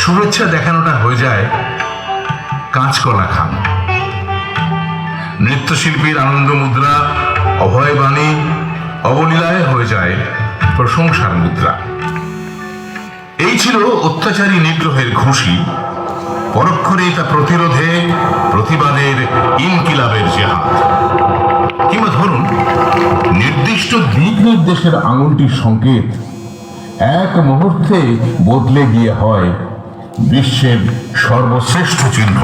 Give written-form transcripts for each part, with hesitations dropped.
শুভেচ্ছা দেখানোটা হয়ে যায় কাঁচকলা খান। নৃত্যশিল্পীর আনন্দ মুদ্রা অভয় বাণী অবলীলায় হয়ে যায় প্রশংসার মুদ্রা। এই ছিল অত্যাচারী নিগ্রহের ঘুষি, পরক্ষণে তা প্রতিরোধে প্রতিবাদের ইনকিলাবের জেহাদ। কিংবা ধরুন, নির্দিষ্ট দিক নির্দেশের আঙুলটির সংকেত এক মুহূর্তে বদলে গিয়ে হয় বিশ্বের সর্বশ্রেষ্ঠ চিহ্ন,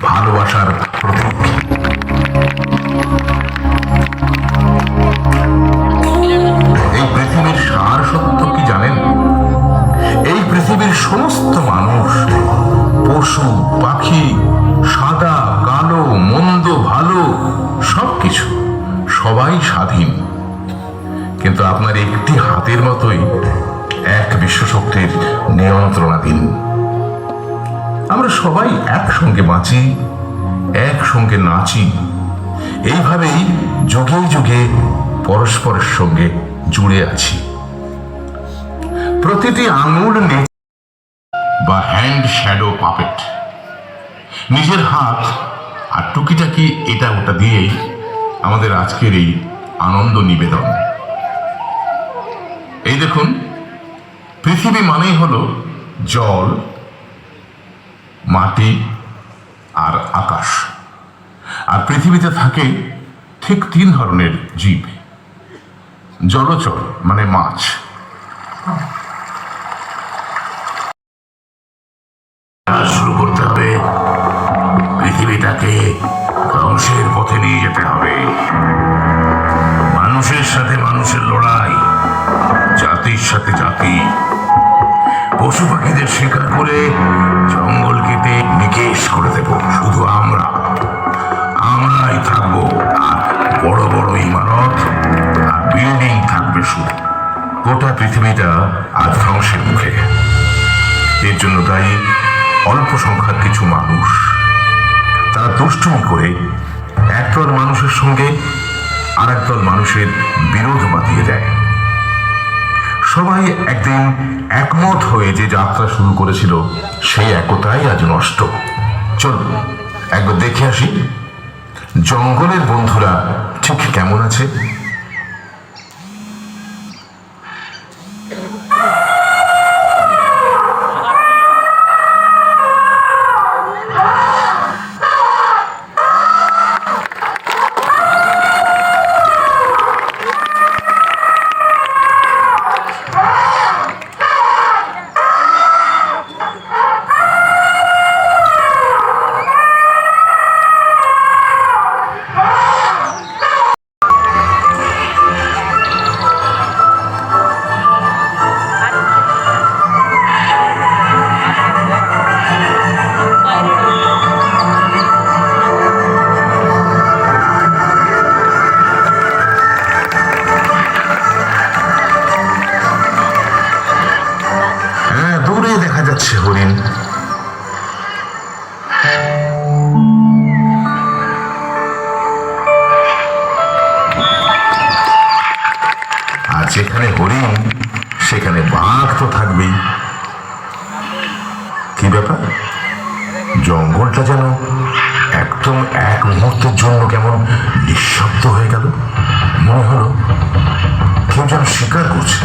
ভালোবাসার প্রতীক। এই পৃথিবীর সার সত্য কি জানেন? এই পৃথিবীর সমস্ত মানুষ, পশু পাখি, সাদা কালো, মন্দ ভালো, সবকিছু, সবাই স্বাধীন। কিন্তু আপনার একটি হাতের মতোই এক বিশ্বশক্তির নিয়ন্ত্রণাধীন। আমরা সবাই একসঙ্গে বাঁচি, একসঙ্গে নাচি, এইভাবেই যুগে যুগে পরস্পরের সঙ্গে জুড়ে আছি। প্রতিটি আঙুল বা হ্যান্ড শ্যাডো পাপেট, নিজের হাত আর টুকিটাকি এটা ওটা দিয়েই আমাদের আজকের এই আনন্দ নিবেদন। এই দেখুন, পৃথিবী মানেই হলো জল, মাটি আর আকাশ। আর পৃথিবীতে থাকে ঠিক 3 ধরনের জীব। জলচর মানে মাছ, শুরু করতে হবে, পৃথিবীটাকে ধ্বংসের পথে নিয়ে যেতে হবে। মানুষের সাথে মানুষের লড়াই, জাতির সাথে জাতি, পশু পাখিদের শিকার করে জঙ্গল কেটে নিকেশ করে দেব। শুধু আমরাই থাকবো, আর বড় বড় ইমারত আর বিল্ডিং থাকবে শুধু। গোটা পৃথিবীটা আজ ধ্বংসের মুখে। এর জন্য দায়ী অল্প সংখ্যার কিছু মানুষ। তারা দুষ্টুমি করে একদল মানুষের সঙ্গে আর একদল মানুষের বিরোধ বাঁধিয়ে দেয়। সবাই একদিন একমত হয়ে যে যাত্রা শুরু করেছিল, সেই একতাই আজ নষ্ট। চলুন একবার দেখে আসি জঙ্গলের বন্ধুরা ঠিক কেমন আছে। হরিণ, আর যেখানে হরিণ সেখানে বাঘ তো থাকবেই। কি ব্যাপার, জঙ্গলটা যেন একদম এক মুহূর্তের জন্য কেমন নিঃশব্দ হয়ে গেল। মনে হলো কেউ যেন শিকার করছে।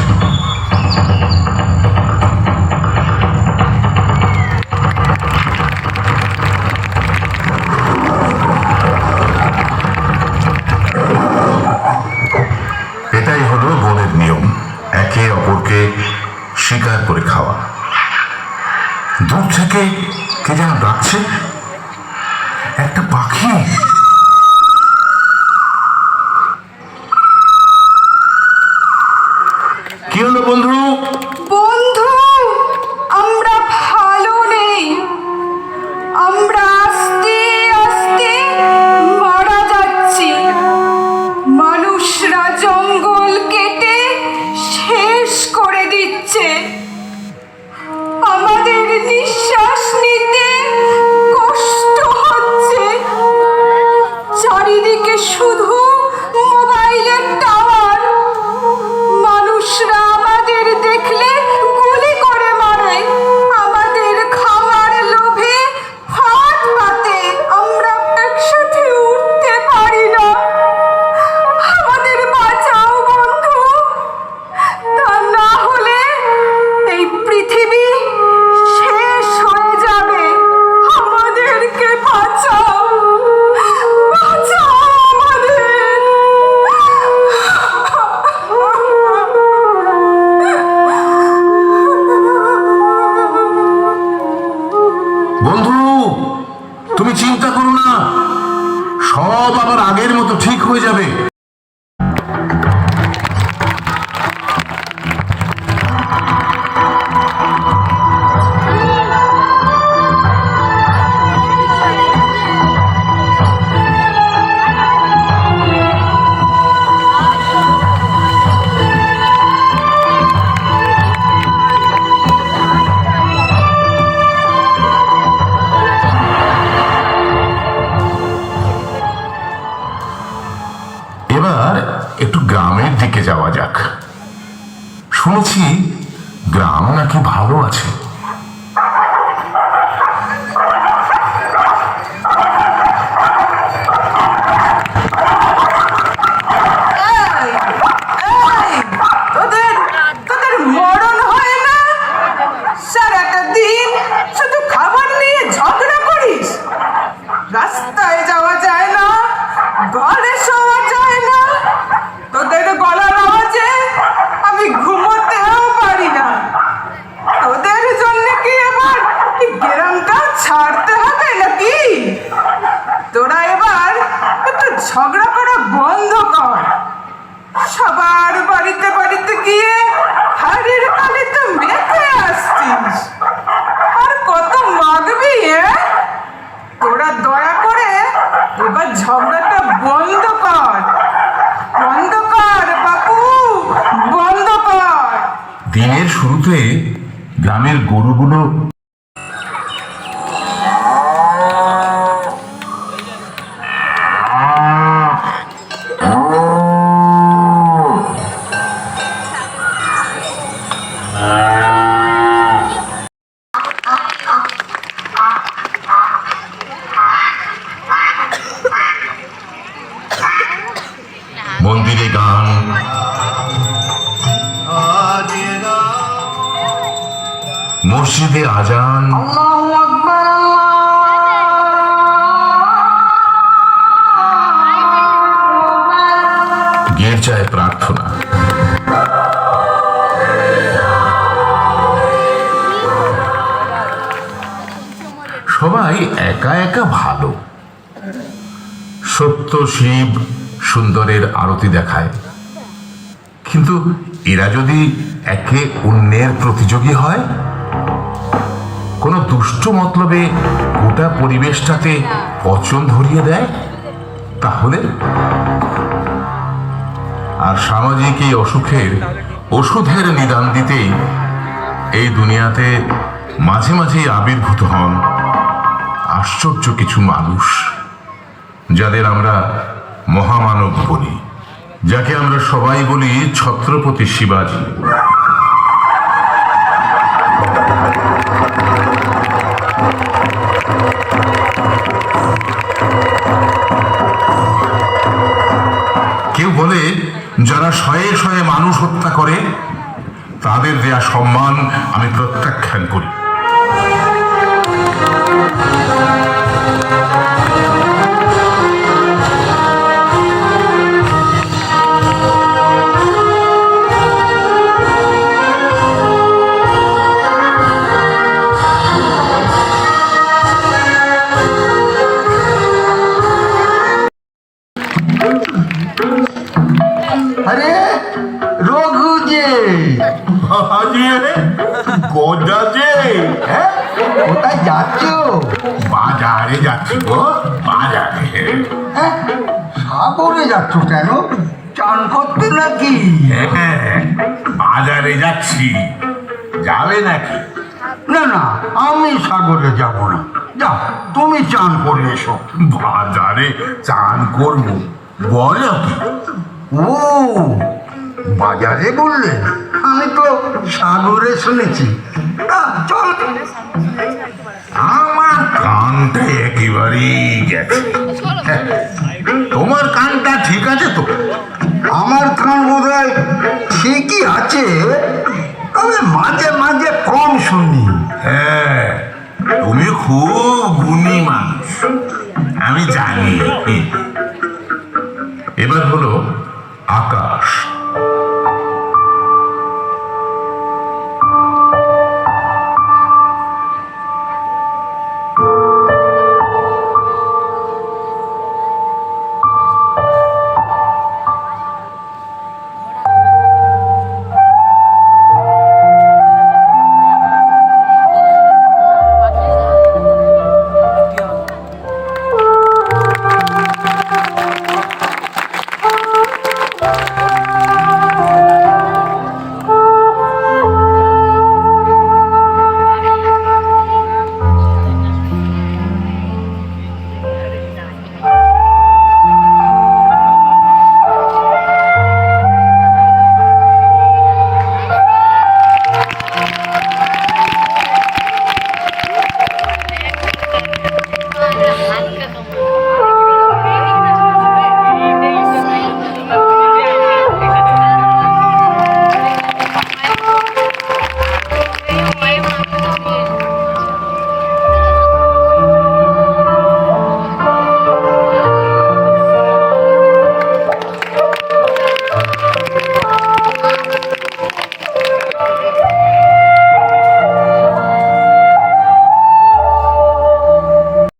এটাই হলো বনের নিয়ম, একে অপরকে শিকার করে খাওয়া। দূর থেকে কে যেন ডাকছে, একটা পাখি। কি হলো বন্ধু? বন্ধু, আমরা ভালো নেই। আমরা আস্তে আস্তে মারা যাচ্ছি। মানুষরা জঙ্গল কেটে শেষ করে দিচ্ছে। আমাদের নিঃশ্বাস নিতে কষ্ট হচ্ছে। চারিদিকে শুধু মোবাইলের টাওয়ার। মানুষরা আমাদের দেখলে গুলি করে মারে, আমাদের হয়ে যাবে। এবার একটু গ্রামের দিকে যাওয়া যাক। শুনেছি গ্রাম নাকি ভালো আছে। তোদের তোদের মরণ হয় না? সারাটা দিন শুধু খাবার নিয়ে ঝগড়া করিস। রাস্তায় যাওয়া যায় না, ঘরে শোয়া যায় না। তোদের গলার আওয়াজে আমি ঘুমোতেও পারি না। তোদের জন্য কি এবার এই গ্রামটা ছাড়তে হবে নাকি? তোরা এবার একটু ঝগড়া করা বন্ধ কর। সবার বাড়িতে বাড়িতে গিয়ে হাড়ির কালিতে মেখে আসছিস। আর কত মাগবি? তোরা দয়া করে এবার ঝগড়াটা বন্ধ কর। বন্ধ কর বাপু, বন্ধ কর। দিনের শুরুতে গ্রামের গরুগুলো মন্দিরে গান, মসজিদে আজান, আল্লাহু আকবার, গির্জায় প্রার্থনা। সবাই একা একা ভালো। সত্য শিব সুন্দরের আরতি দেখায়, কিন্তু এরা যদি একে অন্যের প্রতিযোগী হয়, কোনো দুষ্ট মতলবে গোটা পরিবেশটাতে পচন ধরিয়ে দেয়, তাহলে? আর সামাজিক এই অসুখের ওষুধের নিদান দিতেই এই দুনিয়াতে মাঝে মাঝেই আবির্ভূত হন আশ্চর্য কিছু মানুষ, যাদের আমরা মহামানব বলি, যাকে আমরা সবাই বলি ছত্রপতি শিবাজি। কেউ বলে যারা শয়ে শয়ে মানুষ হত্যা করে তাদের দেয়া সম্মান আমি প্রত্যাখ্যান করি। আরে রঘু যে গোজা যে হ্যাঁ কোথায় যাচ্ছ? বাজারে যাচ্ছি গো, বাজারে। হ্যাঁ সাগরে যাচ্ছ কেন? চান করতে নাকি? হ্যাঁ, বাজারে যাচ্ছি, যাবে নাকি? না না, আমি সাগরে যাব না। যাও তুমি চান করে এসো। বাজারে চান করবো বলো কি? ও বাজারে বললেন, আমি তো সাগরে শুনেছি। চল। আমার কানটা একেবারেই গেছে। তোমার কানটা ঠিক আছে তো? আমার কান বোধ হয় ঠিকই আছে, তবে মাঝে মাঝে কম শুনি। হ্যাঁ, তুমি খুব গুণী মানুষ, আমি জানি। এবার হলো আকাশ।